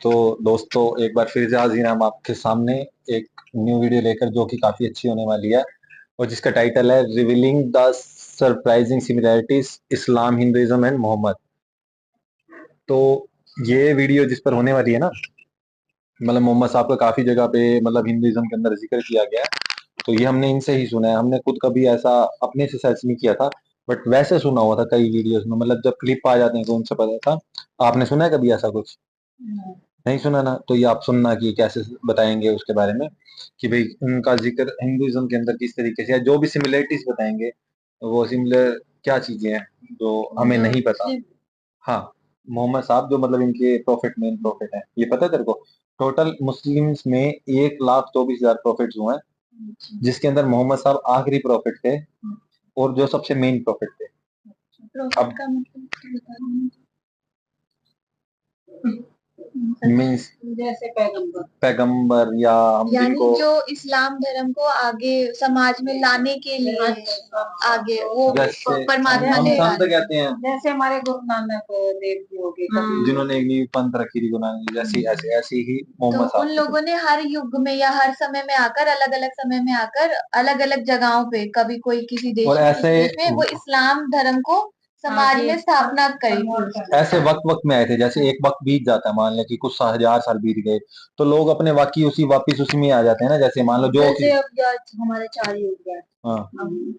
तो दोस्तों एक बार फिर से हाजिर हैं हम आपके सामने एक न्यू वीडियो लेकर जो कि काफी अच्छी होने वाली है और जिसका टाइटल है revealing the surprising similarities Islam Hinduism and Muhammad. तो ये वीडियो जिस पर होने वाली है ना, मतलब मोहम्मद साहब का काफी जगह पे मतलब हिंदुइज्म के अंदर जिक्र किया गया है। तो ये हमने इनसे ही सुना है, हमने खुद कभी ऐसा अपने से सर्च नहीं किया था, बट वैसे सुना हुआ था कई वीडियोस में, मतलब जब क्लिप आ जाते हैं तो उनसे पता था। आपने सुना है कभी ऐसा कुछ? नहीं सुना ना, तो ये आप सुनना कि कैसे बताएंगे उसके बारे में कि भाई उनका जिक्र हिंदुइज्म के अंदर किस तरीके से है, जो भी सिमिलरिटीज बताएंगे वो सिमिलर क्या चीजें हैं जो हमें नहीं पता। हाँ, मोहम्मद साहब जो मतलब इनके प्रॉफिट मेन प्रॉफिट है, ये पता है तेरे को? टोटल मुस्लिम्स में 1,24,000 प्रॉफिट्स हुए हैं, जिसके अंदर मोहम्मद साहब आखिरी प्रॉफिट थे और जो सबसे मेन प्रॉफिट थे। अब का मतलब मीन्स जैसे पैगंबर पैगंबर या हम यानी जिनको जो इस्लाम धर्म को आगे समाज में लाने के लिए आगे वो परमात्मा हम ने संत कहते हैं, जैसे हमारे गुरु नानक देव जी हो गए, जिन्होंने एक नींव पंथ रखी थी, गुरु नानक जैसी ऐसे ऐसी ही मोहम्मद तो उन साहब। लोगों ने हर युग में या हर समय में आकर अलग अलग समय में आकर अलग अलग जगहों पे, कभी कोई किसी देश और में ऐसे किसी देश में वो इस्लाम धर्म को समाज में स्थापना करी थी। ऐसे वक्त वक्त में आए थे, जैसे एक वक्त बीत जाता है, मान ले कि कुछ हजार साल बीत गए तो लोग अपने वाकई उसी वापिस उसी में आ जाते हैं ना। जैसे मान लो जो जैसे अब हमारे 4 युग है, हाँ,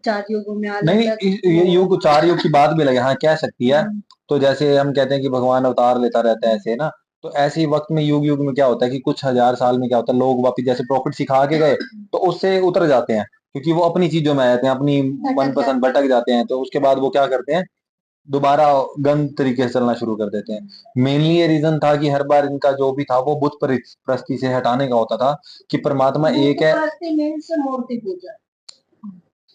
4 युगों में नहीं ये युग 4 युग की बात भी लगे, हाँ कह सकती है। तो जैसे हम कहते हैं कि भगवान अवतार लेता रहता है ऐसे ना, तो ऐसे ही वक्त में युग युग में क्या होता है कि कुछ हजार साल में क्या होता है, लोग वापिस जैसे प्रॉफिट सिखा के गए तो उससे उतर जाते हैं, क्योंकि वो अपनी चीजों में आ जाते हैं, अपनी मनपसंद भटक जाते हैं। तो उसके बाद वो क्या करते हैं, दोबारा गंद तरीके से चलना शुरू कर देते हैं। मेनली ये रीजन था कि हर बार इनका जो भी था वो बुत परस्ती से हटाने का होता था कि परमात्मा एक है, मूर्ति पूजा,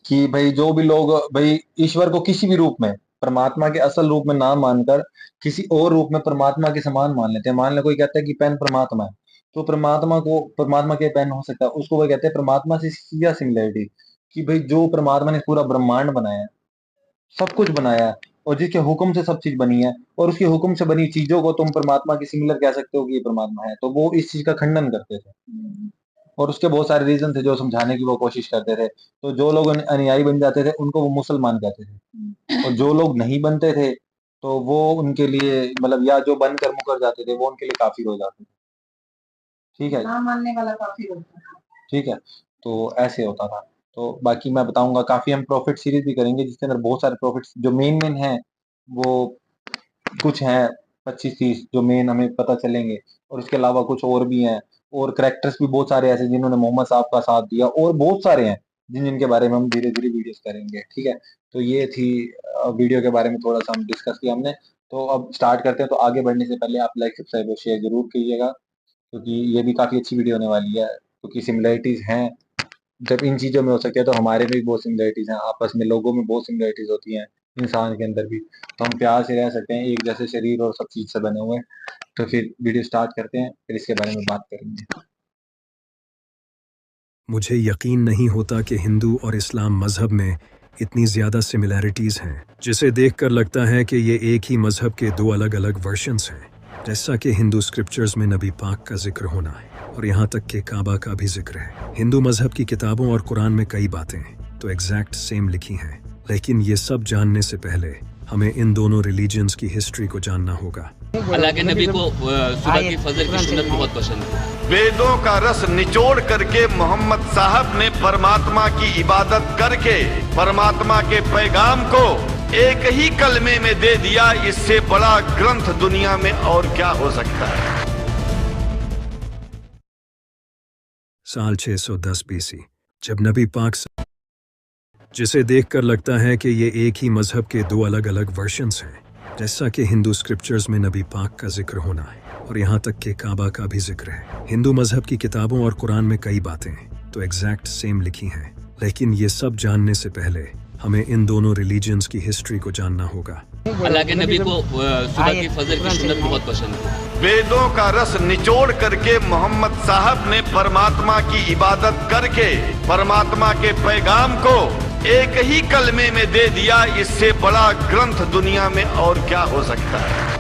कि भाई जो भी लोग भाई ईश्वर को किसी भी रूप में परमात्मा के असल रूप में ना मानकर किसी और रूप में परमात्मा के समान मान लेते हैं। मान ले कोई कहता है कि पेन परमात्मा है, तो परमात्मा को परमात्मा के पेन हो सकता है, उसको वो कहते हैं परमात्मा से सीधा सिमिलरिटी, कि भाई जो परमात्मा ने पूरा ब्रह्मांड बनाया है, सब कुछ बनाया है और जिसके हुक्म से सब चीज बनी है, और उसके हुक्म से बनी चीजों को तुम परमात्मा की सिमिलर कह सकते हो कि ये परमात्मा है, तो वो इस चीज का खंडन करते थे। और उसके बहुत सारे रीजन थे जो समझाने की वो कोशिश करते थे। तो जो लोग अनुयायी बन जाते थे उनको वो मुसलमान कहते थे, और जो लोग नहीं बनते थे तो वो उनके लिए मतलब या जो बनकर मुकर जाते थे वो उनके लिए काफिर हो जाते थे। ठीक है, ना मानने वाला काफिर होता है। ठीक है, तो ऐसे होता था। तो बाकी मैं बताऊंगा, काफी हम प्रॉफिट सीरीज भी करेंगे जिसके अंदर बहुत सारे प्रॉफिट्स जो मेन मेन हैं वो कुछ हैं 25-30 जो मेन हमें पता चलेंगे, और उसके अलावा कुछ और भी हैं, और करेक्टर्स भी बहुत सारे ऐसे जिन्होंने मोहम्मद साहब का साथ दिया, और बहुत सारे हैं जिनके बारे में हम धीरे धीरे वीडियोस करेंगे। ठीक है, तो ये थी वीडियो के बारे में थोड़ा सा हम डिस्कस किया हमने। तो अब स्टार्ट करते हैं। तो आगे बढ़ने से पहले आप लाइक सब्सक्राइब और शेयर जरूर कीजिएगा, क्योंकि ये भी काफी अच्छी वीडियो होने वाली है, क्योंकि सिमिलरिटीज हैं। जब इन चीजों में हो सकती है तो हमारे में भी बहुत सिमिलरिटीज हैं, आपस में लोगों में बहुत सिमिलरिटीज होती हैं, इंसान के अंदर भी। तो हम प्यार से रह सकते हैं, एक जैसे शरीर और सब चीज से बने हुए हैं। तो फिर वीडियो स्टार्ट करते हैं, फिर इसके बारे में बात करेंगे। मुझे यकीन नहीं होता कि हिंदू और इस्लाम मज़हब में इतनी ज़्यादा सिमिलैरिटीज़ हैं, जिसे देखकर लगता है कि ये एक ही मज़हब के दो अलग अलग वर्जन्स हैं। जैसा कि हिंदू स्क्रिप्चर्स में नबी पाक का जिक्र होना है और यहाँ तक कि काबा का भी जिक्र है। हिंदू मज़हब की किताबों और कुरान में कई बातें तो एग्जैक्ट सेम लिखी हैं, लेकिन ये सब जानने से पहले हमें इन दोनों रिलीजन्स की हिस्ट्री को जानना होगा। अल्लाह के नबी को सुबह की फजर की सुन्नत बहुत पसंद है। वेदों का रस निचोड़ करके मोहम्मद साहब ने परमात्मा की इबादत करके परमात्मा के पैगाम को एक ही कलमे में दे दिया। इससे बड़ा ग्रंथ दुनिया में और क्या हो सकता है। साल 610 बीसी, जब नबी पाक जिसे देखकर लगता है कि ये एक ही मज़हब के दो अलग अलग वर्जन्स हैं। जैसा कि हिंदू स्क्रिप्चर्स में नबी पाक का जिक्र होना है और यहाँ तक कि काबा का भी जिक्र है। हिंदू मज़हब की किताबों और कुरान में कई बातें तो एग्जैक्ट सेम लिखी हैं, लेकिन ये सब जानने से पहले हमें इन दोनों रिलीजन्स की हिस्ट्री को जानना होगा। अल्लाह के नबी को सुबह की फजर की सुन्नत बहुत पसंद है। वेदों का रस निचोड़ करके मोहम्मद साहब ने परमात्मा की इबादत करके परमात्मा के पैगाम को एक ही कलमे में दे दिया। इससे बड़ा ग्रंथ दुनिया में और क्या हो सकता है।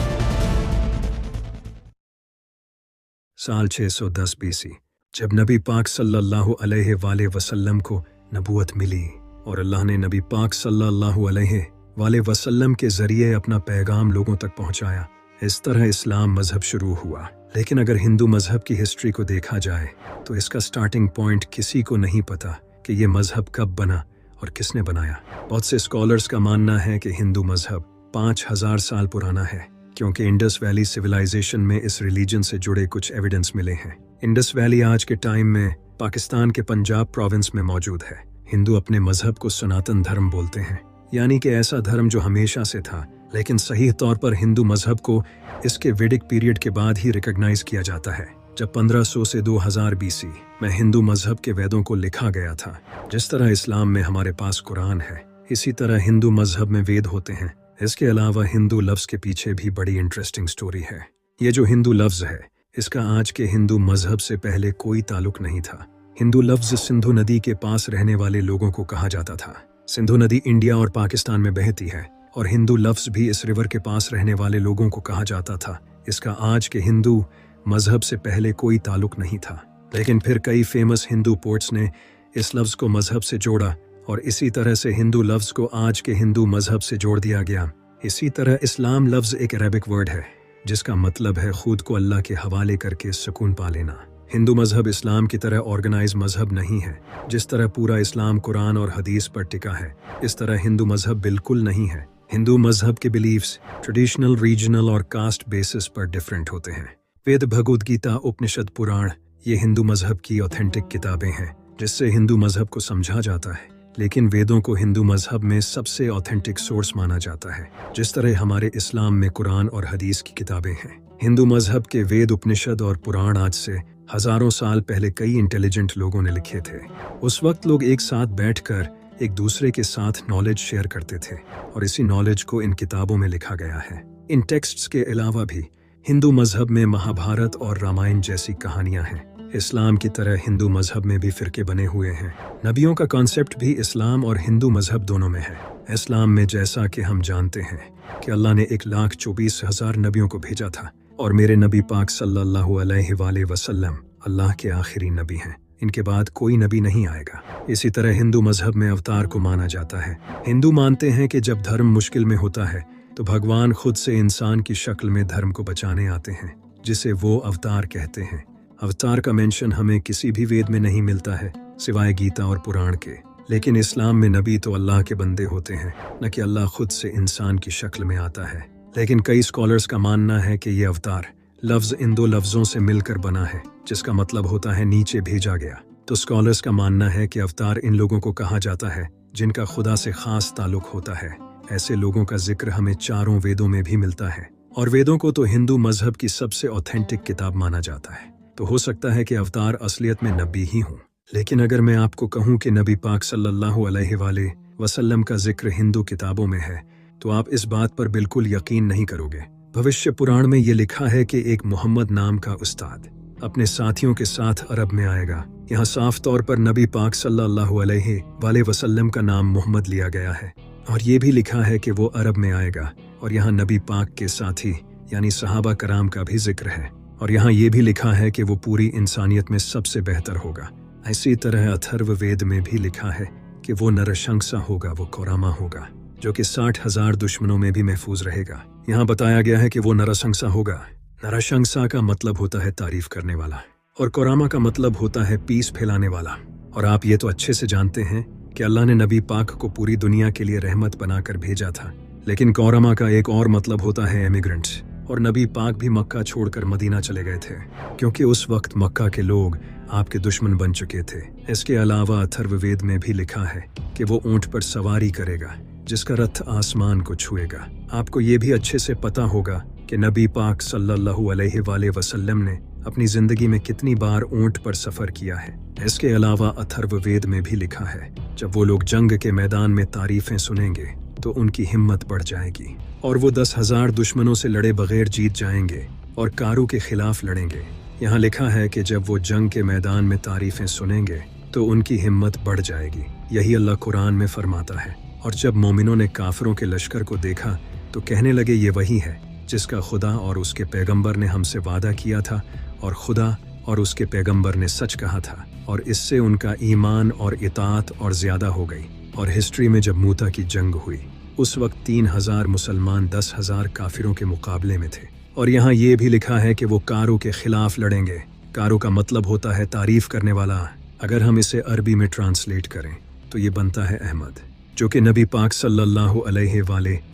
साल 610 BC, जब नबी पाक सल्लल्लाहु अलैहि वसल्लम को नबूवत मिली और अल्लाह ने नबी पाक सल्लल्लाहु अलैहि वसल्लम के ज़रिए अपना पैगाम लोगों तक पहुंचाया। इस तरह इस्लाम मज़हब शुरू हुआ। लेकिन अगर हिंदू मज़हब की हिस्ट्री को देखा जाए तो इसका स्टार्टिंग पॉइंट किसी को नहीं पता कि ये मज़हब कब बना और किसने बनाया। बहुत से स्कॉलर्स का मानना है कि हिंदू मज़हब 5000 साल पुराना है, क्योंकि इंडस वैली सिविलाइजेशन में इस रिलीजन से जुड़े कुछ एविडेंस मिले हैं। इंडस वैली आज के टाइम में पाकिस्तान के पंजाब प्रोविंस में मौजूद है। हिंदू अपने मज़हब को सनातन धर्म बोलते हैं, यानी कि ऐसा धर्म जो हमेशा से था, लेकिन सही तौर पर हिंदू मज़हब को इसके वैदिक पीरियड के बाद ही रिकॉग्नाइज किया जाता है, जब 1500 से 2000 BC में हिंदू मज़हब के वेदों को लिखा गया था। जिस तरह इस्लाम में हमारे पास कुरान है, इसी तरह हिंदू मज़हब में वेद होते हैं। इसके अलावा हिंदू लफ्ज़ के पीछे भी बड़ी इंटरेस्टिंग स्टोरी है। ये जो हिंदू लफ्ज़ है, इसका आज के हिंदू मज़हब से पहले कोई ताल्लुक नहीं था। हिंदू लफ्ज़ सिंधु नदी के पास रहने वाले लोगों को कहा जाता था। सिंधु नदी इंडिया और पाकिस्तान में बहती है और हिंदू लफ्ज़ भी इस रिवर के पास रहने वाले लोगों को कहा जाता था। इसका आज के हिंदू मज़हब से पहले कोई ताल्लुक नहीं था, लेकिन फिर कई फेमस हिंदू पोर्ट्स ने इस लफ्ज़ को मज़हब से जोड़ा और इसी तरह से हिंदू लफ्ज़ को आज के हिंदू मज़हब से जोड़ दिया गया। इसी तरह इस्लाम लफ्ज़ एक अरबिक वर्ड है जिसका मतलब है खुद को अल्लाह के हवाले करके सुकून पा लेना। हिंदू मज़हब इस्लाम की तरह ऑर्गेनाइज मज़हब नहीं है। जिस तरह पूरा इस्लाम कुरान और हदीस पर टिका है, इस तरह हिंदू मज़हब बिल्कुल नहीं है। हिंदू मज़हब के बिलीव्स ट्रेडिशनल, रीजनल और कास्ट बेसिस पर डिफरेंट होते हैं। वेद, भगवद गीता, उपनिषद, पुराण ये हिंदू मज़हब की ऑथेंटिक किताबें हैं जिससे हिंदू मज़हब को समझा जाता है। लेकिन वेदों को हिंदू मज़हब में सबसे ऑथेंटिक सोर्स माना जाता है, जिस तरह हमारे इस्लाम में कुरान और हदीस की किताबें हैं। हिंदू मज़हब के वेद, उपनिषद और पुराण आज से हज़ारों साल पहले कई इंटेलिजेंट लोगों ने लिखे थे। उस वक्त लोग एक साथ बैठकर एक दूसरे के साथ नॉलेज शेयर करते थे और इसी नॉलेज को इन किताबों में लिखा गया है। इन टेक्स्ट्स के अलावा भी हिंदू मज़हब में महाभारत और रामायण जैसी कहानियां हैं। इस्लाम की तरह हिंदू मज़हब में भी फ़िरके बने हुए हैं। नबियों का कॉन्सेप्ट भी इस्लाम और हिंदू मज़हब दोनों में है। इस्लाम में जैसा कि हम जानते हैं कि अल्लाह ने 1,24,000 नबियों को भेजा था और मेरे नबी पाक सल्लल्लाहु अलैहि वसल्लम अल्लाह के आखिरी नबी हैं। इनके बाद कोई नबी नहीं आएगा। इसी तरह हिंदू मज़हब में अवतार को माना जाता है। हिंदू मानते हैं कि जब धर्म मुश्किल में होता है तो भगवान खुद से इंसान की शक्ल में धर्म को बचाने आते हैं, जिसे वो अवतार कहते हैं। अवतार का मेंशन हमें किसी भी वेद में नहीं मिलता है सिवाय गीता और पुराण के। लेकिन इस्लाम में नबी तो अल्लाह के बंदे होते हैं, न कि अल्लाह खुद से इंसान की शक्ल में आता है। लेकिन कई स्कॉलर्स का मानना है कि ये अवतार लफ्ज़ इन दो लफ्ज़ों से मिलकर बना है, जिसका मतलब होता है नीचे भेजा गया। तो स्कॉलर्स का मानना है कि अवतार इन लोगों को कहा जाता है जिनका खुदा से खास ताल्लुक होता है। ऐसे लोगों का जिक्र हमें चारों वेदों में भी मिलता है और वेदों को तो हिंदू मज़हब की सबसे ऑथेंटिक किताब माना जाता है। तो हो सकता है कि अवतार असलियत में नबी ही हों। लेकिन अगर मैं आपको कहूँ कि नबी पाक सल्लल्लाहु अलैहि वसल्लम का जिक्र हिंदू किताबों में है, तो आप इस बात पर बिल्कुल यकीन नहीं करोगे। भविष्य पुराण में ये लिखा है कि एक मोहम्मद नाम का उस्ताद अपने साथियों के साथ अरब में आएगा। यहाँ साफ तौर पर नबी पाक सल्लल्लाहु अलैहि वसल्लम का नाम मोहम्मद लिया गया है और ये भी लिखा है कि वो अरब में आएगा और यहाँ नबी पाक के साथी यानी सहाबा कराम का भी जिक्र है और यहाँ ये भी लिखा है कि वो पूरी इंसानियत में सबसे बेहतर होगा। इसी तरह अथर्व वेद में भी लिखा है कि वो नरशंसा होगा, वो कोरामा होगा, जो कि 60,000 दुश्मनों में भी महफूज रहेगा। यहाँ बताया गया है कि वो नरशंसा होगा। नरशंसा का मतलब होता है तारीफ करने वाला और कोरामा का मतलब होता है पीस फैलाने वाला। और आप ये तो अच्छे से जानते हैं कि अल्लाह ने नबी पाक को पूरी दुनिया के लिए रहमत बनाकर भेजा था। लेकिन कोरामा का एक और मतलब होता है एमिग्रेंट्स, और नबी पाक भी मक्का छोड़कर मदीना चले गए थे क्योंकि उस वक्त मक्का के लोग आपके दुश्मन बन चुके थे। इसके अलावा अथर्ववेद में भी लिखा है कि वो ऊंट पर सवारी करेगा जिसका रथ आसमान को छुएगा। आपको ये भी अच्छे से पता होगा कि नबी पाक सल्लल्लाहु अलैहि वसल्लम ने अपनी जिंदगी में कितनी बार ऊंट पर सफर किया है। इसके अलावा अथर्ववेद में भी लिखा है जब वो लोग जंग के मैदान में तारीफें सुनेंगे तो उनकी हिम्मत बढ़ जाएगी और वो 10,000 दुश्मनों से लड़े बगैर जीत जाएंगे और कारू के खिलाफ लड़ेंगे। यहाँ लिखा है कि जब वो जंग के मैदान में तारीफें सुनेंगे तो उनकी हिम्मत बढ़ जाएगी। यही अल्लाह कुरान में फरमाता है। और जब मोमिनों ने काफिरों के लश्कर को देखा तो कहने लगे ये वही है जिसका खुदा और उसके पैगंबर ने हमसे वादा किया था और खुदा और उसके पैगंबर ने सच कहा था, और इससे उनका ईमान और इताअत और ज़्यादा हो गई। और हिस्ट्री में जब मूता की जंग हुई उस वक्त 3000 मुसलमान 10,000 काफिरों के मुकाबले में थे। और यहाँ ये भी लिखा है कि वो कारों के खिलाफ लड़ेंगे। कारों का मतलब होता है तारीफ करने वाला। अगर हम इसे अरबी में ट्रांसलेट करें तो ये बनता है अहमद, जो कि नबी पाक सल्लल्लाहु अलैहि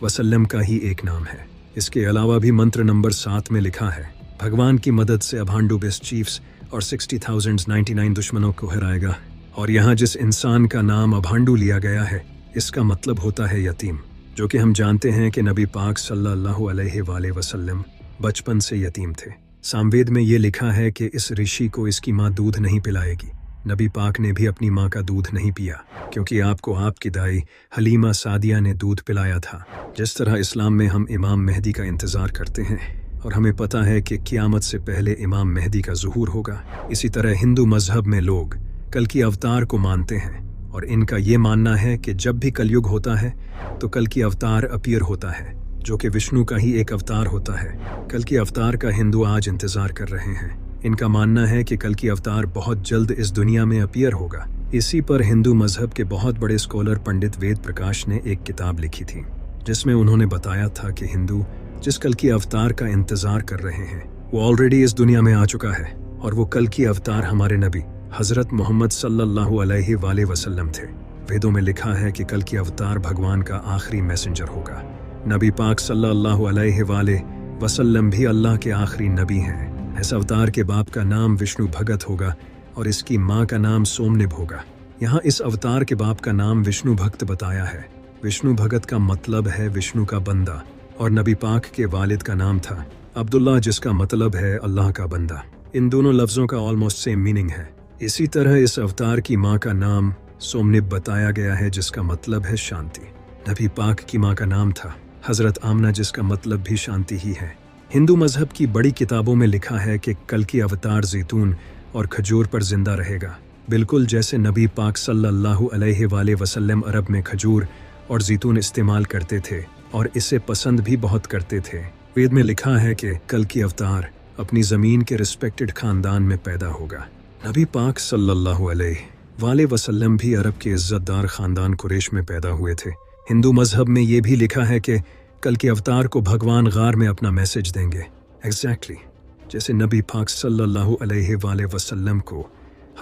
वसल्लम का ही एक नाम है। इसके अलावा भी मंत्र नंबर 7 में लिखा है, भगवान की मदद से अभांडू बेस्ट चीफ्स और 60,099 दुश्मनों को हराएगा। और यहाँ जिस इंसान का नाम अभांडू लिया गया है इसका मतलब होता है यतीम, जो कि हम जानते हैं कि नबी पाक सल्लल्लाहु अलैहि वसल्लम बचपन से यतीम थे। सामवेद में ये लिखा है कि इस ऋषि को इसकी माँ दूध नहीं पिलाएगी। नबी पाक ने भी अपनी माँ का दूध नहीं पिया, क्योंकि आपको आपकी दाई हलीमा सादिया ने दूध पिलाया था। जिस तरह इस्लाम में हम इमाम मेहदी का इंतज़ार करते हैं और हमें पता है कि क़यामत से पहले इमाम मेहदी का ज़ुहूर होगा, इसी तरह हिंदू मज़हब में लोग कल की अवतार को मानते हैं। और इनका ये मानना है कि जब भी कलयुग होता है तो कल की अवतार अपीयर होता है, जो कि विष्णु का ही एक अवतार होता है। कल की अवतार का हिंदू आज इंतज़ार कर रहे हैं। इनका मानना है कि कल की अवतार बहुत जल्द इस दुनिया में अपीयर होगा। इसी पर हिंदू मजहब के बहुत बड़े स्कॉलर पंडित वेद प्रकाश ने एक किताब लिखी थी, जिसमें उन्होंने बताया था कि हिंदू जिस कल की अवतार का इंतज़ार कर रहे हैं वो ऑलरेडी इस दुनिया में आ चुका है। और वो कल की अवतार हमारे नबी हज़रत मोहम्मद सल्लल्लाहु अलैहि वसल्लम थे। वेदों में लिखा है कि कल की अवतार भगवान का आखिरी मैसेंजर होगा। नबी पाक सल्लल्लाहु अलैहि वसल्लम भी अल्लाह के आखिरी नबी हैं। इस अवतार के बाप का नाम विष्णु भगत होगा और इसकी माँ का नाम सोमनिब होगा। यहाँ इस अवतार के बाप का नाम विष्णु भक्त बताया है। विष्णु भगत का मतलब है विष्णु का बंदा, और नबी पाक के वालिद का नाम था अब्दुल्ला, जिसका मतलब है अल्लाह का बंदा। इन दोनों लफ्ज़ों का ऑलमोस्ट सेम मीनिंग है। इसी तरह इस अवतार की माँ का नाम सोमनिब बताया गया है, जिसका मतलब है शांति। नबी पाक की माँ का नाम था हज़रत आमना, जिसका मतलब भी शांति ही है। हिंदू मजहब की बड़ी किताबों में लिखा है कि कल की अवतार जैतून और खजूर पर जिंदा रहेगा, बिल्कुल जैसे नबी पाक सल्लल्लाहु अलैहि वसल्लम अरब में खजूर और जैतून इस्तेमाल करते थे और इसे पसंद भी बहुत करते थे। वेद में लिखा है कि कल की अवतार अपनी ज़मीन के रिस्पेक्टेड ख़ानदान में पैदा होगा। नबी पाक सल्लल्लाहु अलैहि वसल्लम भी अरब के इज़्ज़तदार ख़ानदान कुरैश में पैदा हुए थे। हिंदू मजहब में ये भी लिखा है कि कल के अवतार को भगवान गार में अपना मैसेज देंगे, एग्जैक्टली जैसे नबी पाक सल्लल्लाहु अलैहि वसल्लम को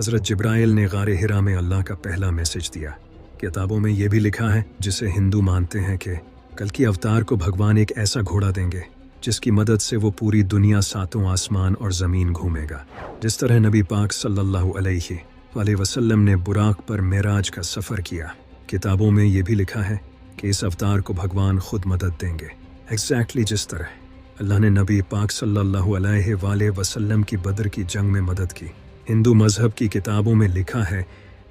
हज़रत जिब्राइल ने गारे हिरा में अल्लाह का पहला मैसेज दिया। किताबों में ये भी लिखा है, जिसे हिंदू मानते हैं, कि कल की अवतार को भगवान एक ऐसा घोड़ा देंगे जिसकी मदद से वो पूरी दुनिया, सातों आसमान और ज़मीन घूमेगा। जिस तरह नबी पाक सल्लल्लाहु अलैहि वसल्लम ने बुराक पर मेराज का सफ़र किया, किताबों में ये भी लिखा है कि इस अवतार को भगवान खुद मदद देंगे, एग्जैक्टली जिस तरह अल्लाह ने नबी पाक सल्लल्लाहु अलैहि वसल्लम की बदर की जंग में मदद की। हिंदू मजहब की किताबों में लिखा है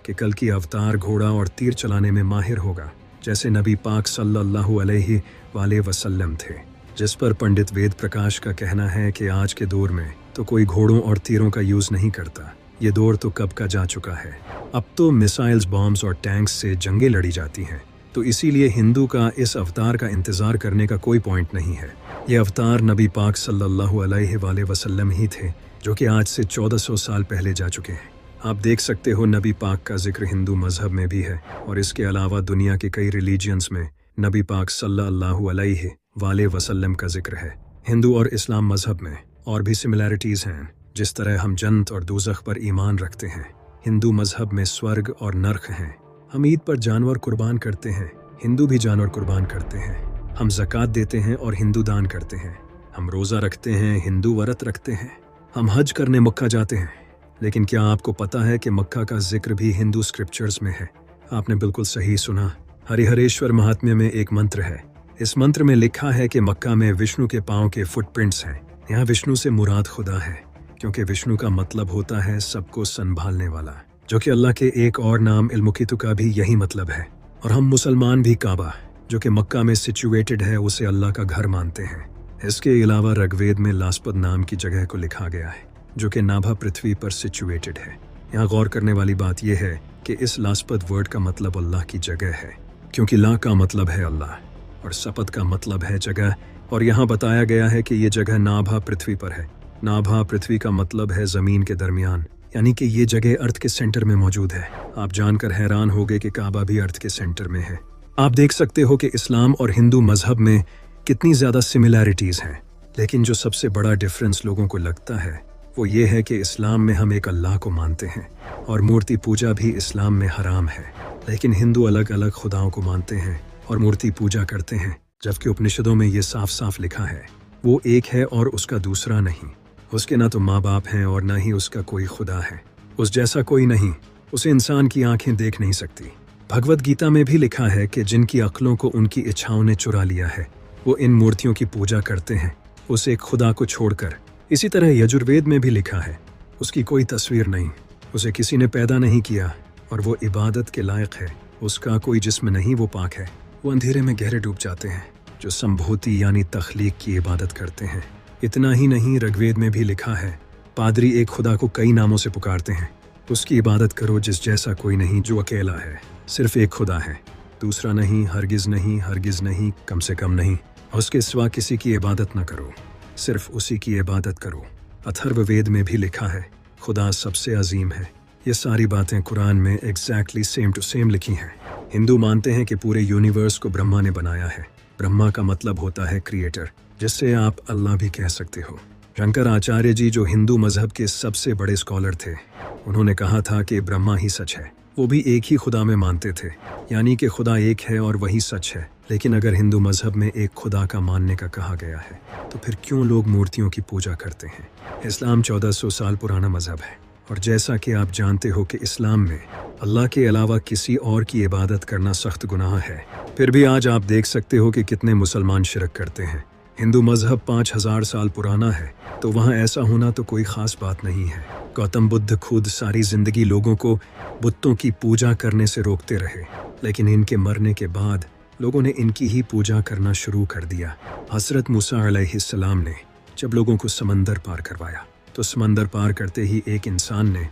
कि कल की अवतार घोड़ा और तीर चलाने में माहिर होगा, जैसे नबी पाक सल्लल्लाहु अलैहि वसल्लम थे। जिस पर पंडित वेद प्रकाश का कहना है कि आज के दौर में तो कोई घोड़ों और तीरों का यूज़ नहीं करता, ये दौर तो कब का जा चुका है। अब तो मिसाइल्स, बॉम्ब्स और टैंक्स से जंगें लड़ी जाती हैं, तो इसीलिए हिंदू का इस अवतार का इंतज़ार करने का कोई पॉइंट नहीं है। ये अवतार नबी पाक सल्लल्लाहु अलैहि वसल्लम ही थे, जो कि आज से 1400 साल पहले जा चुके हैं। आप देख सकते हो नबी पाक का जिक्र हिंदू मजहब में भी है, और इसके अलावा दुनिया के कई रिलीजियंस में नबी पाक सल्लल्लाहु अलैहि वसल्लम का जिक्र है। हिंदू और इस्लाम मजहब में और भी सिमिलैरिटीज़ हैं। जिस तरह हम जन्नत और दोज़ख पर ईमान रखते हैं, हिंदू मजहब में स्वर्ग और नर्क हैं। हम ईद पर जानवर कुर्बान करते हैं, हिंदू भी जानवर कुर्बान करते हैं। हम ज़कात देते हैं और हिंदू दान करते हैं। हम रोज़ा रखते हैं, हिंदू व्रत रखते हैं। हम हज करने मक्का जाते हैं। लेकिन क्या आपको पता है कि मक्का का जिक्र भी हिंदू स्क्रिप्चर्स में है? आपने बिल्कुल सही सुना। हरिहरेश्वर महात्म्य में एक मंत्र है। इस मंत्र में लिखा है कि मक्का में विष्णु के पाँव के फुटप्रिंट्स हैं। यहाँ विष्णु से मुराद खुदा है, क्योंकि विष्णु का मतलब होता है सबको संभालने वाला, जो कि अल्लाह के एक और नाम इल्मुकितु का भी यही मतलब है। और हम मुसलमान भी काबा, जो कि मक्का में सिचुएटेड है, उसे अल्लाह का घर मानते हैं। इसके अलावा ऋग्वेद में लास्पद नाम की जगह को लिखा गया है, जो कि नाभा पृथ्वी पर सिचुएटेड है। यहाँ गौर करने वाली बात यह है कि इस लास्पद वर्ड का मतलब अल्लाह की जगह है, क्योंकि ला का मतलब है अल्लाह और सपद का मतलब है जगह। और यहाँ बताया गया है कि ये जगह नाभा पृथ्वी पर है। नाभा पृथ्वी का मतलब है जमीन के दरमियान, यानी कि ये जगह अर्थ के सेंटर में मौजूद है। आप जानकर हैरान होगे कि काबा भी अर्थ के सेंटर में है। आप देख सकते हो कि इस्लाम और हिंदू मजहब में कितनी ज़्यादा सिमिलैरिटीज़ हैं, लेकिन जो सबसे बड़ा डिफरेंस लोगों को लगता है वो ये है कि इस्लाम में हम एक अल्लाह को मानते हैं और मूर्ति पूजा भी इस्लाम में हराम है, लेकिन हिंदू अलग अलग खुदाओं को मानते हैं और मूर्ति पूजा करते हैं, जबकि उपनिषदों में ये साफ साफ लिखा है वो एक है और उसका दूसरा नहीं। उसके ना तो माँ बाप हैं और ना ही उसका कोई खुदा है, उस जैसा कोई नहीं, उसे इंसान की आंखें देख नहीं सकती। भगवत गीता में भी लिखा है कि जिनकी अक्लों को उनकी इच्छाओं ने चुरा लिया है वो इन मूर्तियों की पूजा करते हैं, उस एक खुदा को छोड़कर। इसी तरह यजुर्वेद में भी लिखा है उसकी कोई तस्वीर नहीं, उसे किसी ने पैदा नहीं किया और वो इबादत के लायक है, उसका कोई जिस्म नहीं, वो पाक है। वो अंधेरे में गहरे डूब जाते हैं जो संभूति यानी तख्लीक की इबादत करते हैं। इतना ही नहीं, ऋग्वेद में भी लिखा है पादरी एक खुदा को कई नामों से पुकारते हैं, उसकी इबादत करो जिस जैसा कोई नहीं, जो अकेला है, सिर्फ एक खुदा है, दूसरा नहीं, हरगिज नहीं, कम से कम नहीं, उसके सिवा किसी की इबादत न करो, सिर्फ उसी की इबादत करो। अथर्ववेद में भी लिखा है खुदा सबसे अजीम है। ये सारी बातें कुरान में एग्जैक्टली सेम टू सेम लिखी हैं। हिंदू मानते हैं कि पूरे यूनिवर्स को ब्रह्मा ने बनाया है। ब्रह्मा का मतलब होता है क्रिएटर, जिससे आप अल्लाह भी कह सकते हो। शंकराचार्य जी जो हिंदू मजहब के सबसे बड़े स्कॉलर थे, उन्होंने कहा था कि ब्रह्मा ही सच है। वो भी एक ही खुदा में मानते थे, यानी कि खुदा एक है और वही सच है। लेकिन अगर हिंदू मजहब में एक खुदा का मानने का कहा गया है तो फिर क्यों लोग मूर्तियों की पूजा करते हैं? इस्लाम 1400 साल पुराना मजहब है और जैसा कि आप जानते हो कि इस्लाम में अल्लाह के अलावा किसी और की इबादत करना सख्त गुनाह है। फिर भी आज आप देख सकते हो कि कितने मुसलमान शिरक करते हैं। हिंदू मजहब 5000 साल पुराना है तो वहाँ ऐसा होना तो कोई ख़ास बात नहीं है। गौतम बुद्ध खुद सारी ज़िंदगी लोगों को बुतों की पूजा करने से रोकते रहे, लेकिन इनके मरने के बाद लोगों ने इनकी ही पूजा करना शुरू कर दिया। हज़रत मूसा अलैहिस्सलाम ने जब लोगों को समंदर पार करवाया तो समंदर पार करते ही एक इंसान ने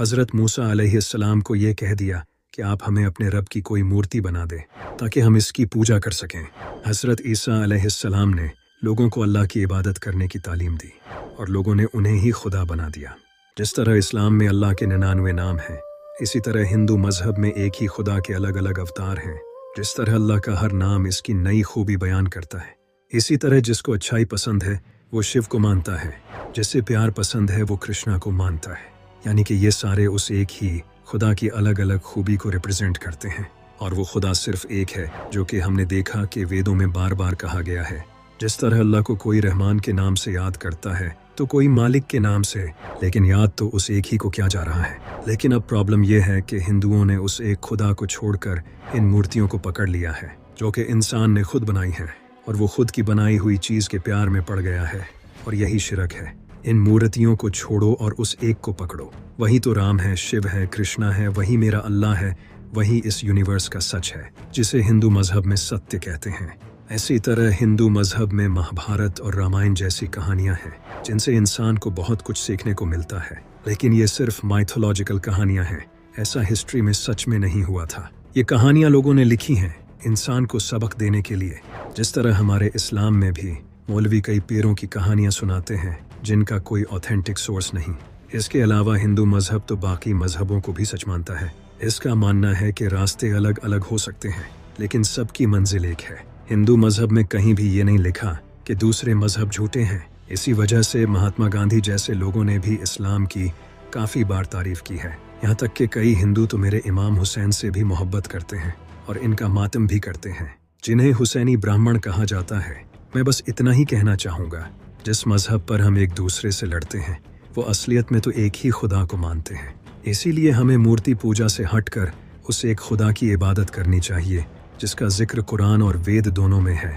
हज़रत मूसा अलैहिस्सलाम को ये कह दिया कि आप हमें अपने रब की कोई मूर्ति बना दें ताकि हम इसकी पूजा कर सकें। हज़रत ईसा अलैहिस्सलाम ने लोगों को अल्लाह की इबादत करने की तालीम दी और लोगों ने उन्हें ही खुदा बना दिया। जिस तरह इस्लाम में अल्लाह के 99 नाम हैं, इसी तरह हिंदू मजहब में एक ही खुदा के अलग अलग अवतार हैं। जिस तरह अल्लाह का हर नाम इसकी नई खूबी बयान करता है, इसी तरह जिसको अच्छाई पसंद है वो शिव को मानता है, जिससे प्यार पसंद है वो कृष्णा को मानता है। यानी कि ये सारे उस एक ही खुदा की अलग अलग खूबी को रिप्रेजेंट करते हैं और वो खुदा सिर्फ एक है, जो कि हमने देखा कि वेदों में बार बार कहा गया है। जिस तरह अल्लाह को कोई रहमान के नाम से याद करता है तो कोई मालिक के नाम से, लेकिन याद तो उस एक ही को किया जा रहा है। लेकिन अब प्रॉब्लम यह है कि हिंदुओं ने उस एक खुदा को छोड़कर इन मूर्तियों को पकड़ लिया है, जो कि इंसान ने खुद बनाई है, और वो खुद की बनाई हुई चीज़ के प्यार में पड़ गया है, और यही शिरक है। इन मूर्तियों को छोड़ो और उस एक को पकड़ो। वही तो राम है, शिव है, कृष्णा है, वही मेरा अल्लाह है, वही इस यूनिवर्स का सच है, जिसे हिंदू मजहब में सत्य कहते हैं। इसी तरह हिंदू मजहब में महाभारत और रामायण जैसी कहानियां हैं, जिनसे इंसान को बहुत कुछ सीखने को मिलता है, लेकिन ये सिर्फ माइथोलॉजिकल कहानियां हैं। ऐसा हिस्ट्री में सच में नहीं हुआ था। ये कहानियां लोगों ने लिखी हैं इंसान को सबक देने के लिए। जिस तरह हमारे इस्लाम में भी मौलवी कई पीरों की कहानियां सुनाते हैं जिनका कोई ऑथेंटिक सोर्स नहीं। इसके अलावा हिंदू मजहब तो बाकी मजहबों को भी सच मानता है। इसका मानना है कि रास्ते अलग अलग हो सकते हैं, लेकिन सबकी मंजिल एक है। हिंदू मजहब में कहीं भी ये नहीं लिखा कि दूसरे मजहब झूठे हैं। इसी वजह से महात्मा गांधी जैसे लोगों ने भी इस्लाम की काफ़ी बार तारीफ की है। यहाँ तक कि कई हिंदू तो मेरे इमाम हुसैन से भी मोहब्बत करते हैं और इनका मातम भी करते हैं, जिन्हें हुसैनी ब्राह्मण कहा जाता है। मैं बस इतना ही कहना चाहूँगा, जिस मजहब पर हम एक दूसरे से लड़ते हैं वो असलियत में तो एक ही खुदा को मानते हैं। इसीलिए हमें मूर्ति पूजा से हटकर उस एक खुदा की इबादत करनी चाहिए जिसका जिक्र कुरान और वेद दोनों में है।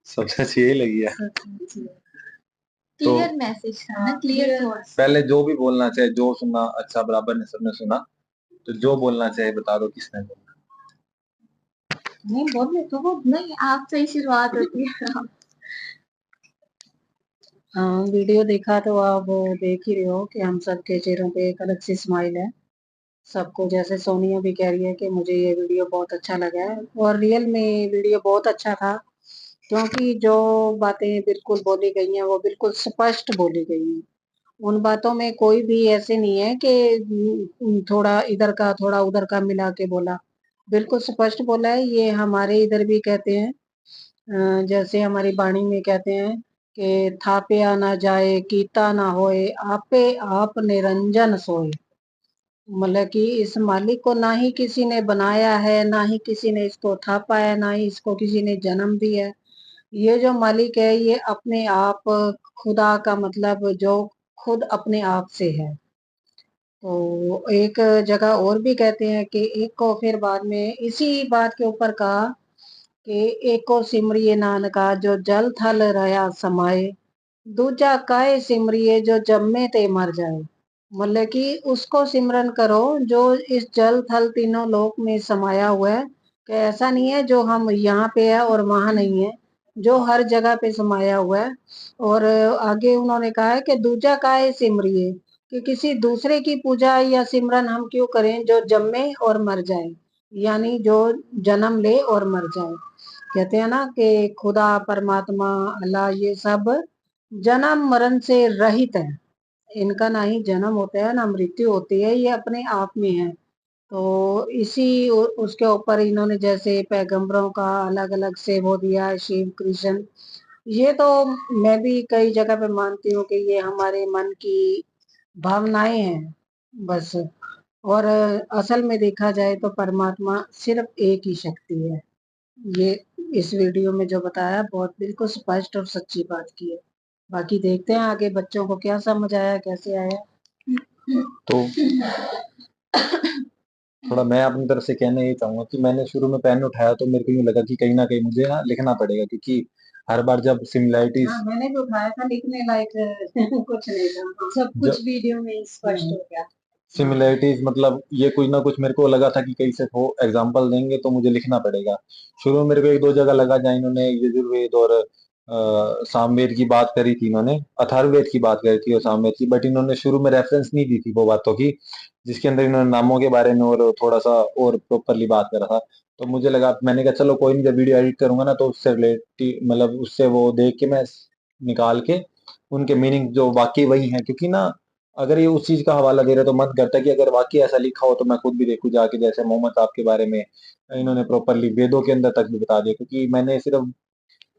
सबसे अच्छी यही लगी है। क्लियर मैसेज था ना, क्लियर थॉट्स। पहले जो भी बोलना चाहे, जो सुनना अच्छा बराबर ने सबने सुना, तो जो बोलना चाहे बता दो किसने बोलना। नहीं बोल तो वो नहीं, आपसे ही शुरुआत होती है। हाँ, वीडियो देखा तो आप देख ही रहे हो कि हम सबके चेहरों पे एक अलग सी स्माइल है। सबको। जैसे सोनिया भी कह रही है कि मुझे ये वीडियो बहुत अच्छा लगा है, और रियल में ये वीडियो बहुत अच्छा था, क्योंकि जो बातें बिल्कुल बोली गई हैं वो बिल्कुल स्पष्ट बोली गई हैं। उन बातों में कोई भी ऐसे नहीं है कि थोड़ा इधर का थोड़ा उधर का मिला के बोला, बिल्कुल स्पष्ट बोला है। ये हमारे इधर भी कहते हैं, जैसे हमारी वाणी में कहते हैं कि थापया ना जाए कीता ना होए, आपे आप निरंजन सोए। मतलब कि इस मालिक को ना ही किसी ने बनाया है, ना ही किसी ने इसको थापा है, ना ही इसको किसी ने जन्म दिया है। ये जो मालिक है ये अपने आप, खुदा का मतलब जो खुद अपने आप से है। तो एक जगह और भी कहते हैं कि एक को फिर बाद में इसी बात के ऊपर कहा कि एक को सिमरिए नानका जो जल थल रहा समाए, दूजा काहे सिमरिए जो जम्मे ते मर जाए। मतलब कि उसको सिमरन करो जो इस जल थल तीनों लोक में समाया हुआ है, कि ऐसा नहीं है जो हम यहाँ पे है और वहां नहीं है, जो हर जगह पे समाया हुआ है। और आगे उन्होंने कहा है कि दूजा काहे सिमरिए, कि किसी दूसरे की पूजा या सिमरन हम क्यों करें जो जम्मे और मर जाए, यानी जो जन्म ले और मर जाए। कहते हैं ना कि खुदा परमात्मा अल्लाह ये सब जन्म मरण से रहित है, इनका ना ही जन्म होता है ना मृत्यु होती है, ये अपने आप में है। तो इसी उसके ऊपर इन्होंने जैसे पैगंबरों का अलग अलग से वो दिया, शिव कृष्ण, ये तो मैं भी कई जगह पे मानती हूँ कि ये हमारे मन की भावनाएं हैं बस। और असल में देखा जाए तो परमात्मा सिर्फ एक ही शक्ति है। ये इस वीडियो में जो बताया बहुत बिल्कुल स्पष्ट और सच्ची बात की है। बाकी देखते हैं आगे बच्चों को क्या समझ आया, कैसे आया। तो थोड़ा मैं अपनी तरफ से कहना ये चाहूंगा कि मैंने शुरू में पेन उठाया तो मेरे को यूं लगा कि कहीं ना कहीं मुझे ना लिखना पड़ेगा, क्योंकि हर बार जब सिमिलैरिटीज हाँ, मैंने भी उठाया था, लिखने लायक कुछ नहीं था, सब कुछ वीडियो में स्पष्ट हो गया। सिमिलैरिटीज मतलब ये कुछ ना कुछ मेरे को लगा था कि कहीं से वो एग्जांपल देंगे तो मुझे लिखना पड़ेगा। शुरू में मेरे को एक दो जगह लगा जहाँ इन्होंने यजुर्वेद और सामवेद की बात करी थी, इन्होंने अथर्ववेद की बात करी थी और सामवेद की, बट इन्होंने शुरू में रेफरेंस नहीं दी थी वो बातों की, जिसके अंदर इन्होंने नामों के बारे में और थोड़ा सा और प्रॉपरली बात करा था। तो मुझे लगा, मैंने कहा चलो कोई नहीं, जब वीडियो एडिट करूंगा ना तो उससे रिलेटिव मतलब उससे वो देख के मैं निकाल के उनके मीनिंग जो वाकई वही है, क्योंकि ना अगर ये उस चीज का हवाला दे रहे तो मन करता है कि अगर वाकई ऐसा लिखा हो तो मैं खुद भी देखूं जाके, जैसे मोहम्मद साहब के बारे में इन्होंने प्रॉपरली वेदों के अंदर तक भी बता दिया, क्योंकि मैंने सिर्फ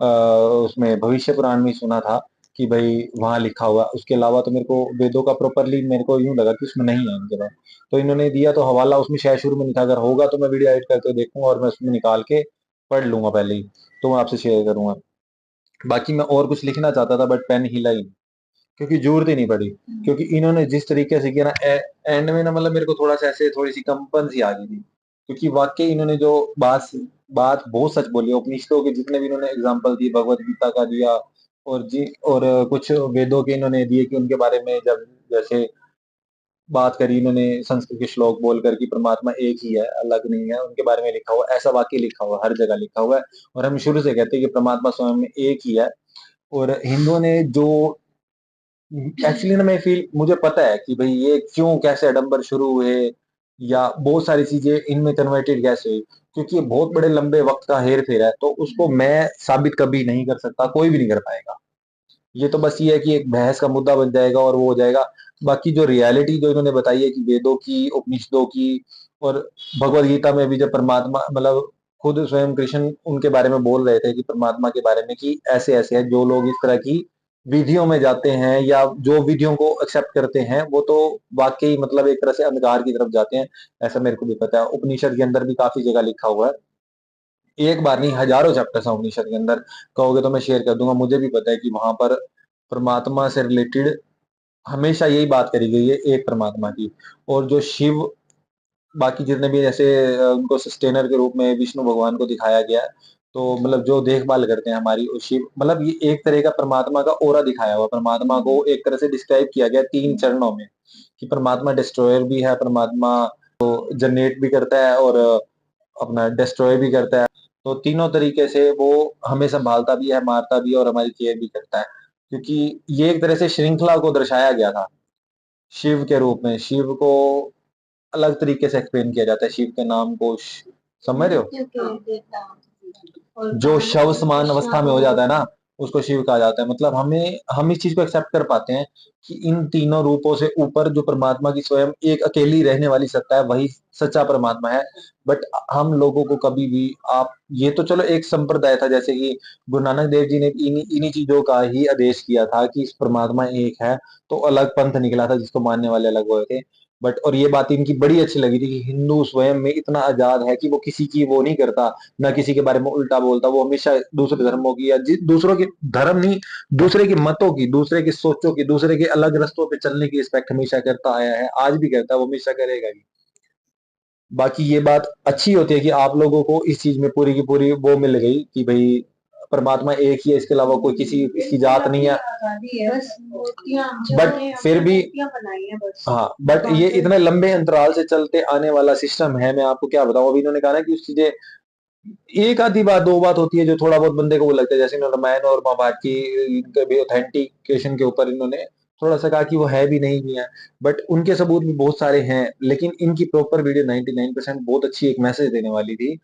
उसमें भविष्य पुराण में ही सुना था कि भाई वहां लिखा हुआ, उसके अलावा तो मेरे को वेदों का प्रॉपरली मेरे को यूं लगा कि उसमें नहीं है इनके पास। तो इन्होंने दिया तो हवाला उसमें शायद शुरू में नहीं था, अगर होगा तो मैं वीडियो एडिट करके देखूंगा और मैं उसमें निकाल के पढ़ लूंगा पहले ही, तो मैं आपसे शेयर करूंगा। बाकी मैं और कुछ लिखना चाहता था बट पेन हिला ही नहीं, क्योंकि जरूरत ही नहीं पड़ी, क्योंकि इन्होंने जिस तरीके से किया ना एंड में ना, मतलब मेरे को थोड़ा सा ऐसे थोड़ी सी कंपन सी आ गई थी, क्योंकि वाकई इन्होंने जो बात बात बहुत सच बोली। उपनिषदों के जितने भी इन्होंने एग्जांपल दिए, भगवत गीता का दिया और कुछ वेदों के इन्होंने दिए कि उनके बारे में जब जैसे बात करी इन्होंने संस्कृत के श्लोक बोलकर कि परमात्मा एक ही है, अलग नहीं है, उनके बारे में लिखा हुआ, ऐसा वाकई लिखा हुआ, हर जगह लिखा हुआ है। और हम शुरू से कहते हैं कि परमात्मा स्वयं में एक ही है। और हिंदुओं ने जो एक्चुअली ना, मैं फील मुझे पता है कि भाई ये क्यों कैसे आडंबर शुरू हुए या बहुत सारी चीजें इनमें कन्वर्टेड कैसे हुई, क्योंकि ये बहुत बड़े लंबे वक्त का हेर फेर है, तो उसको मैं साबित कभी नहीं कर सकता, कोई भी नहीं कर पाएगा। ये तो बस ये है कि एक बहस का मुद्दा बन जाएगा और वो हो जाएगा। बाकी जो रियलिटी जो इन्होंने बताई है कि वेदों की, उपनिषदों की और भगवत गीता में भी जब परमात्मा मतलब खुद स्वयं कृष्ण उनके बारे में बोल रहे थे कि परमात्मा के बारे में कि ऐसे ऐसे है, जो लोग इस तरह की विधियों में जाते हैं या जो विधियों को एक्सेप्ट करते हैं वो तो वाकई मतलब एक तरह से अंधकार की तरफ जाते हैं। ऐसा मेरे को भी पता है, उपनिषद के अंदर भी काफी जगह लिखा हुआ है, एक बार नहीं हजारों चैप्टर्स हैं उपनिषद के अंदर, कहोगे तो मैं शेयर कर दूंगा। मुझे भी पता है कि वहां पर परमात्मा से रिलेटेड हमेशा यही बात करी गई है, एक परमात्मा की। और जो शिव बाकी जितने भी जैसे उनको सस्टेनर के रूप में विष्णु भगवान को दिखाया गया है, तो मतलब जो देखभाल करते हैं हमारी, और शिव मतलब ये एक तरह का परमात्मा का ओरा दिखाया हुआ, परमात्मा को एक तरह से डिस्क्राइब किया गया तीन चरणों में, कि परमात्मा डिस्ट्रॉयर भी है, परमात्मा जनरेट भी करता है और अपना डिस्ट्रॉय भी करता है। तो तीनों तरीके से वो हमें संभालता भी है, मारता भी है और हमारी केयर भी करता है, क्योंकि ये एक तरह से श्रृंखला को दर्शाया गया था शिव के रूप में। शिव को अलग तरीके से एक्सप्लेन किया जाता है शिव के नाम को, समझ रहे हो? जो शव समान अवस्था में हो जाता है ना, उसको शिव कहा जाता है। मतलब हम इस चीज को एक्सेप्ट कर पाते हैं कि इन तीनों रूपों से ऊपर जो परमात्मा की स्वयं एक अकेली रहने वाली सत्ता है, वही सच्चा परमात्मा है। बट हम लोगों को कभी भी आप ये तो चलो एक संप्रदाय था, जैसे कि गुरु नानक देव जी ने इन्हीं इन्हीं चीजों का ही आदेश किया था कि इस परमात्मा एक है, तो अलग पंथ निकला था जिसको मानने वाले अलग हुए थे। बट और ये बात इनकी बड़ी अच्छी लगी थी कि हिंदू स्वयं में इतना आजाद है कि वो किसी की वो नहीं करता, ना किसी के बारे में उल्टा बोलता। वो हमेशा दूसरे धर्मों की या दूसरों के धर्म नहीं, दूसरे के मतों की, दूसरे की सोचों की, दूसरे के अलग रास्तों पे चलने की रिस्पेक्ट हमेशा करता आया है, आज भी करता है, वो हमेशा करेगा भी। बाकी ये बात अच्छी होती है कि आप लोगों को इस चीज में पूरी की पूरी वो मिल गई कि भाई परमात्मा एक ही है, इसके अलावा कोई किसी इसकी जात नहीं है। बट फिर भी हाँ, बट ये इतने लंबे अंतराल से चलते आने वाला सिस्टम है, मैं आपको क्या बताऊं। अभी इन्होंने कहा ना कि उस चीजें एक आधी बात दो बात होती है जो थोड़ा बहुत बंदे को वो लगता है, जैसे इन्होंने रामायण और महाभारत की इनके भी ऑथेंटिकेशन के ऊपर इन्होंने थोड़ा सा कहा कि वो है भी नहीं भी है, बट उनके सबूत भी बहुत सारे हैं। लेकिन इनकी प्रॉपर वीडियो 99% बहुत अच्छी एक मैसेज देने वाली थी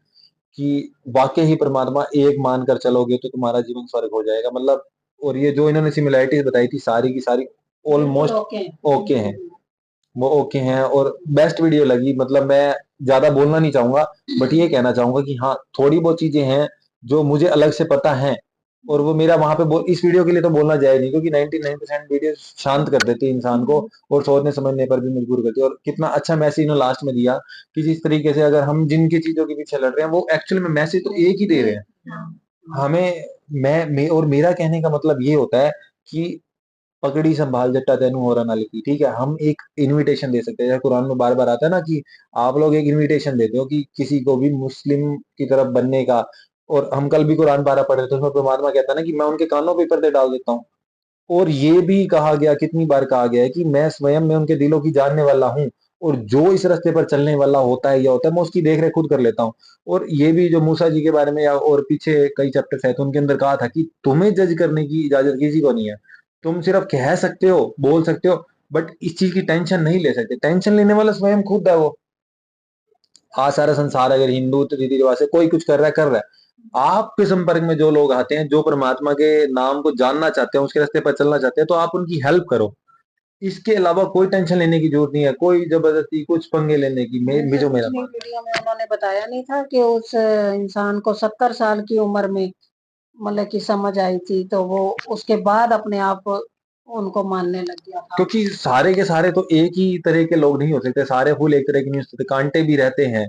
कि वाकई ही परमात्मा एक मानकर चलोगे तो तुम्हारा जीवन स्वर्ग हो जाएगा। मतलब और ये जो इन्होंने सिमिलैरिटीज बताई थी सारी की सारी ऑलमोस्ट ओके हैं, वो ओके हैं और बेस्ट वीडियो लगी। मतलब मैं ज्यादा बोलना नहीं चाहूंगा, बट ये कहना चाहूंगा कि हाँ थोड़ी बहुत चीजें हैं जो मुझे अलग से पता है, और वो मेरा वहां पे इस वीडियो के लिए तो बोलना जाए नहीं, क्योंकि 99% वीडियो शांत कर देती है इंसान को और सोचने समझने पर भी मजबूर करती है। और कितना अच्छा मैसेज इन्होंने लास्ट में दिया कि जिस तरीके से अगर हम जिनकी चीजों के पीछे लड़ रहे हैं वो एक्चुअल में मैसेज तो एक ही दे रहे हैं हमें। और मेरा कहने का मतलब ये होता है कि पगड़ी संभाल जट्टा तेनू हो ना लिखी, ठीक है। हम एक इनविटेशन दे सकते हैं, जैसे कुरान में बार बार आता है ना कि आप लोग एक इनविटेशन देते हो कि किसी को भी मुस्लिम की तरफ बनने का। और हम कल भी कुरान पारा पढ़ रहे थे, उसमें परमात्मा कहता है ना कि मैं उनके कानों पे पर्दे डाल देता हूँ। और ये भी कहा गया, कितनी बार कहा गया है कि मैं स्वयं में उनके दिलों की जानने वाला हूँ, और जो इस रास्ते पर चलने वाला होता है या होता है मैं उसकी देख रेख खुद कर लेता हूँ। और ये भी जो मूसा जी के बारे में या और पीछे कई चैप्टर्स है तो उनके अंदर कहा था कि तुम्हें जज करने की इजाजत किसी को नहीं है, तुम सिर्फ कह सकते हो, बोल सकते हो, बट इस चीज की टेंशन नहीं ले सकते। टेंशन लेने वाला स्वयं खुद है। वो आज सारा संसार अगर हिंदू रीति रिवाज से कोई कुछ कर रहा है कर रहा है, आपके संपर्क में जो लोग आते हैं जो परमात्मा के नाम को जानना चाहते हैं, उसके रास्ते पर चलना चाहते हैं, तो आप उनकी हेल्प करो। इसके अलावा कोई टेंशन लेने की जरूरत नहीं है, कोई जबरदस्ती कुछ पंगे लेने की। जो मेरा वीडियो में उन्होंने बताया नहीं था कि उस इंसान को 70 साल की उम्र में मतलब की समझ आई थी, तो वो उसके बाद अपने आप उनको मानने लग गया था। क्योंकि सारे के सारे तो एक ही तरह के लोग नहीं हो सकते, सारे फूल एक तरह के नहीं हो सकते, कांटे भी रहते हैं।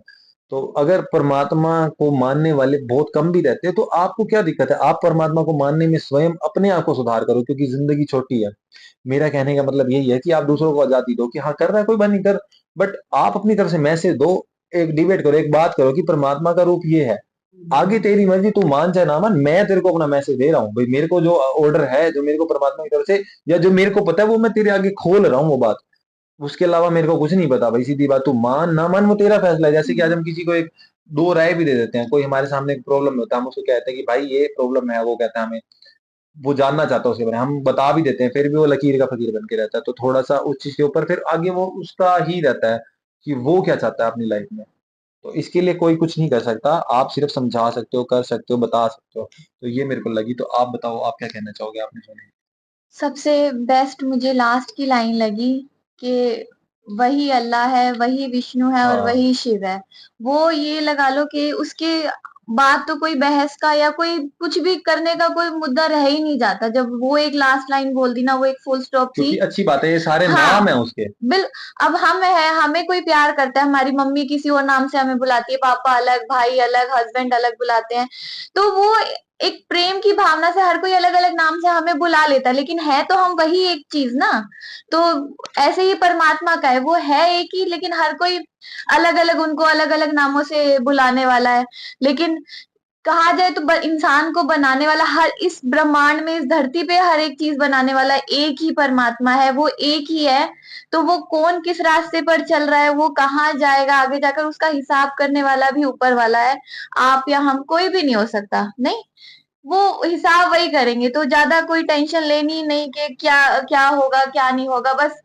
तो अगर परमात्मा को मानने वाले बहुत कम भी रहते हैं तो आपको क्या दिक्कत है? आप परमात्मा को मानने में स्वयं अपने आप को सुधार करो, क्योंकि जिंदगी छोटी है। मेरा कहने का मतलब यही है कि आप दूसरों को आजादी दो कि हाँ कर रहा है कोई बात नहीं कर, बट आप अपनी तरफ से मैसेज दो, एक डिबेट करो, एक बात करो कि परमात्मा का रूप ये है, आगे तेरी मर्जी, तू मान चाहे ना मान, मैं तेरे को अपना मैसेज दे रहा हूँ भाई। मेरे को जो ऑर्डर है, जो मेरे को परमात्मा की तरफ से या जो मेरे को पता है वो मैं तेरे आगे खोल रहा हूँ वो बात। उसके अलावा मेरे को कुछ नहीं पता भाई, सीधी बात। तू मान ना मान वो तेरा फैसला है। जैसे कि आज हम किसी को एक दो राय भी दे देते हैं, कोई हमारे सामने एक प्रॉब्लम होता है, हम उसको कहते हैं कि भाई ये प्रॉब्लम है, वो कहता है हमें वो जानना चाहता है उसके बारे में, हम बता भी देते हैं, फिर भी वो लकीर का फकीर बन के रहता है। तो थोड़ा सा उस चीज के ऊपर फिर आगे वो उसका ही रहता है कि वो क्या चाहता है अपनी लाइफ में। तो इसके लिए कोई कुछ नहीं कर सकता, आप सिर्फ समझा सकते हो, कर सकते हो, बता सकते हो। तो ये मेरे को लगी। तो आप बताओ, आप क्या कहना चाहोगे? आपने सुनी सबसे बेस्ट मुझे लास्ट की लाइन लगी कि वही अल्लाह है, वही विष्णु है और हाँ वही शिव है। वो ये लगा लो कि उसके बाद तो कोई बहस का या कोई कुछ भी करने का कोई मुद्दा रह ही नहीं जाता। जब वो एक लास्ट लाइन बोल दी ना, वो एक फुल स्टॉप थी। क्योंकि अच्छी बात है, ये सारे हाँ, नाम है उसके। अब हम है, हमें कोई प्यार करता है, हमारी मम्मी किसी और नाम से हमें बुलाती है, पापा अलग, भाई अलग, हस्बैंड अलग बुलाते हैं, तो वो एक प्रेम की भावना से हर कोई अलग अलग नाम से हमें बुला लेता है, लेकिन है तो हम वही एक चीज ना। तो ऐसे ही परमात्मा का है, वो है एक ही, लेकिन हर कोई अलग अलग उनको अलग अलग नामों से बुलाने वाला है। लेकिन कहा जाए तो इंसान को बनाने वाला, हर इस ब्रह्मांड में, इस धरती पे हर एक चीज बनाने वाला एक ही परमात्मा है, वो एक ही है। तो वो कौन किस रास्ते पर चल रहा है, वो कहाँ जाएगा आगे जाकर, उसका हिसाब करने वाला भी ऊपर वाला है। आप या हम कोई भी नहीं हो सकता, नहीं, वो हिसाब वही करेंगे। तो ज्यादा कोई टेंशन लेनी नहीं कि क्या क्या होगा क्या नहीं होगा। बस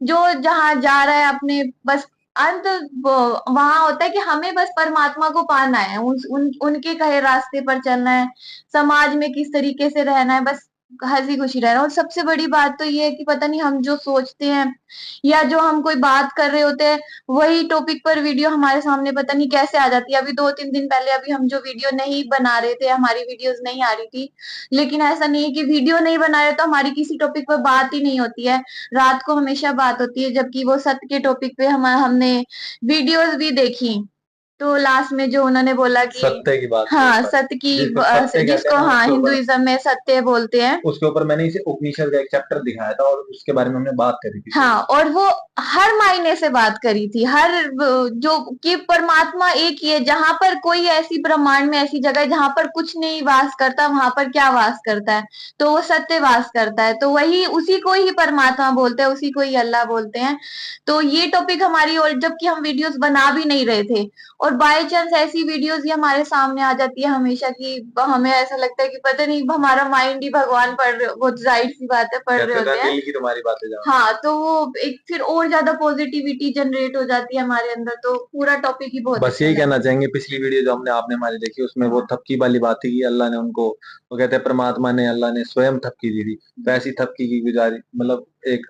जो जहां जा रहा है अपने बस अंत वहां होता है कि हमें बस परमात्मा को पाना है, उनके कहे रास्ते पर चलना है, समाज में किस तरीके से रहना है, बस हंसी खुशी रहना। और सबसे बड़ी बात तो ये है कि पता नहीं हम जो सोचते हैं या जो हम कोई बात कर रहे होते हैं, वही टॉपिक पर वीडियो हमारे सामने पता नहीं कैसे आ जाती है। अभी 2-3 दिन पहले अभी हम जो वीडियो नहीं बना रहे थे, हमारी वीडियोस नहीं आ रही थी, लेकिन ऐसा नहीं है कि वीडियो नहीं बना रहे तो हमारी किसी टॉपिक पर बात ही नहीं होती है। रात को हमेशा बात होती है, जबकि वो सत्य के टॉपिक पे हमने वीडियोस भी देखी। तो लास्ट में जो उन्होंने बोला कि सत्य की बात हाँ, सत्य की जिसको सत्य कहते जिसको हैं ना, हाँ उसके ऊपर हिंदुइज्म में सत्य बोलते हैं। उसके ऊपर मैंने इसे उपनिषद का एक चैप्टर दिखाया था और उसके बारे में हमने बात करी थी। हाँ, और वो हर मायने से बात करी थी, हर जो कि परमात्मा एक ही है। जहां पर कोई ऐसी ब्रह्मांड में ऐसी जगह है जहां पर कुछ नहीं वास करता, वहां पर क्या वास करता है? तो वो सत्य वास करता है, तो वही उसी को ही परमात्मा बोलते हैं, उसी को ही अल्लाह बोलते हैं। तो ये टॉपिक हमारी, और जबकि हम वीडियोस बना भी नहीं रहे थे, और बाय चांस ऐसी वीडियोस ही हमारे सामने आ जाती है हमेशा की हमें ऐसा लगता है कि पता नहीं हमारा माइंड ही भगवान पढ़ रहे, वो जाहिर सी बात है पढ़ रहे होते हैं। दिल की तुम्हारी बातें जाओ। हाँ, तो वो एक फिर और ज्यादा पॉजिटिविटी जनरेट हो जाती है हमारे अंदर, तो पूरा टॉपिक ही बहुत बस अच्छा यही लगा। कहना चाहेंगे, पिछली वीडियो जो आपने हमारी देखी उसमें वो थपकी वाली बात थी कि अल्लाह ने उनको, वो कहते हैं परमात्मा ने, अल्लाह ने स्वयं थपकी दी थी, वैसी थपकी की गुजारी मतलब एक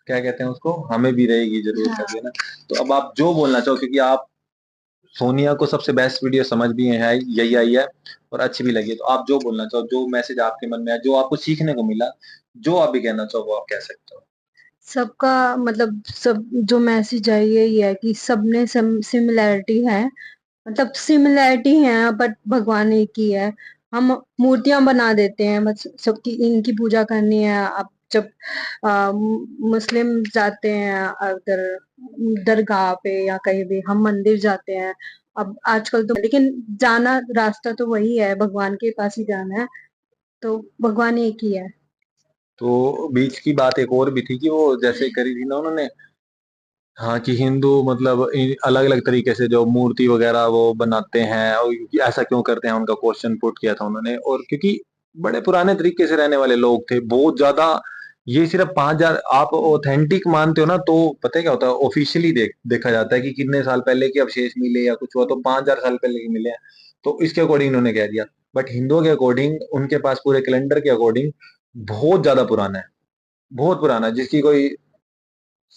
क्या कहते हैं उसको, हमें भी रहेगी जरूर हाँ। कभी ना। तो अब आप जो बोलना चाहो, क्योंकि आप सोनिया को सबसे बेस्ट वीडियो समझ भी है, यही आई है और अच्छी भी लगी है, तो आप जो बोलना चाहो, जो मैसेज आपके मन में है, जो आपको सीखने को मिला, जो आप भी कहना चाहो वो आप कह सकते हो। सबका मतलब सब जो मैसेज है यही है कि सब में सिमिलैरिटी है, मतलब सिमिलैरिटी है बट भगवान एक ही है। हम मूर्तियां बना देते हैं बस सबकी, इनकी पूजा करनी है। अब जब मुस्लिम जाते हैं अगर दरगाह पे या कहीं भी, हम मंदिर जाते हैं। अब आजकल तो लेकिन जाना रास्ता तो वही है, भगवान के पास ही जाना है, तो भगवान एक ही है। तो बीच की बात एक और भी थी कि वो जैसे करी थी ना उन्होंने, हाँ, कि हिंदू मतलब अलग अलग तरीके से जो मूर्ति वगैरह वो बनाते हैं और ऐसा क्यों करते हैं, उनका क्वेश्चन पुट किया था उन्होंने। और क्योंकि बड़े पुराने तरीके से रहने वाले लोग थे बहुत ज्यादा, ये सिर्फ 5,000 आप ऑथेंटिक मानते हो ना, तो पता है क्या होता है, ऑफिशियली देखा जाता है कि कितने साल पहले के अवशेष मिले या कुछ हुआ, तो 5,000 साल पहले के मिले हैं, तो इसके अकॉर्डिंग उन्होंने कह दिया। बट हिंदुओं के अकॉर्डिंग, उनके पास पूरे कैलेंडर के अकॉर्डिंग बहुत ज्यादा पुराना है, बहुत पुराना है, जिसकी कोई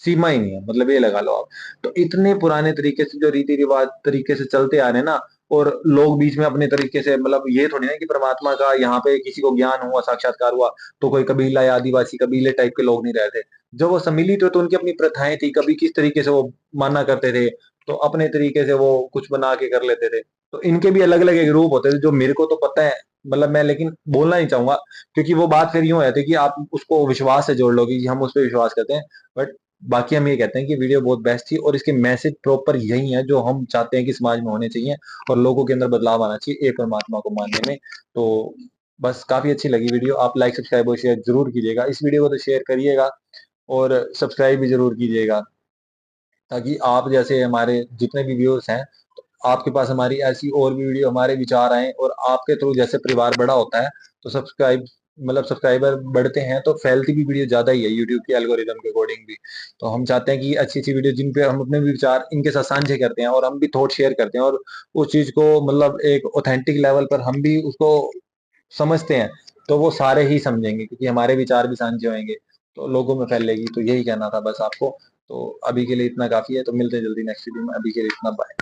सीमा ही नहीं है, मतलब ये लगा लो आप। तो इतने पुराने तरीके से जो रीति रिवाज तरीके से चलते आ रहे हैं ना, और लोग बीच में अपने तरीके से, मतलब ये थोड़ी ना कि परमात्मा का यहाँ पे किसी को ज्ञान हुआ, साक्षात्कार हुआ, तो कोई कबीला या आदिवासी कबीले टाइप के लोग नहीं रहे थे। जब वो सम्मिलित हुए तो उनकी अपनी प्रथाएं थी, कभी किस तरीके से वो माना करते थे, तो अपने तरीके से वो कुछ बना के कर लेते थे। तो इनके भी अलग अलग एक रूप होते थे, जो मेरे को तो पता है, मतलब मैं लेकिन बोलना नहीं चाहूंगा, क्योंकि वो बात फिर यूं है कि आप उसको विश्वास से जोड़ लोगे कि हम उस पर विश्वास करते हैं। बट बाकी हम ये कहते हैं कि वीडियो बहुत बेस्ट थी और इसके मैसेज प्रॉपर यही है जो हम चाहते हैं कि समाज में होने चाहिए और लोगों के अंदर बदलाव आना चाहिए एक परमात्मा को मानने में। तो बस काफी अच्छी लगी वीडियो, आप लाइक सब्सक्राइब और शेयर जरूर कीजिएगा, इस वीडियो को तो शेयर करिएगा और सब्सक्राइब भी जरूर कीजिएगा, ताकि आप जैसे हमारे जितने भी व्यूअर्स हैं, तो आपके पास हमारी ऐसी और भी वीडियो, हमारे विचार आए, और आपके थ्रू जैसे परिवार बड़ा होता है तो सब्सक्राइबर बढ़ते हैं तो फैलती भी वीडियो ज्यादा ही है यूट्यूब के एल्गोरिदम के अकॉर्डिंग भी। तो हम चाहते हैं कि अच्छी अच्छी वीडियो जिन पे हम अपने भी विचार इनके साथ साझे करते हैं और हम भी थॉट शेयर करते हैं, और उस चीज को मतलब एक ऑथेंटिक लेवल पर हम भी उसको समझते हैं, तो वो सारे ही समझेंगे क्योंकि हमारे विचार भी साझे होंगे, तो लोगों में फैलेगी। तो यही कहना था बस आपको। तो अभी के लिए इतना काफी है, तो मिलते हैं जल्दी नेक्स्ट वीडियो में, अभी के लिए इतना, बाय।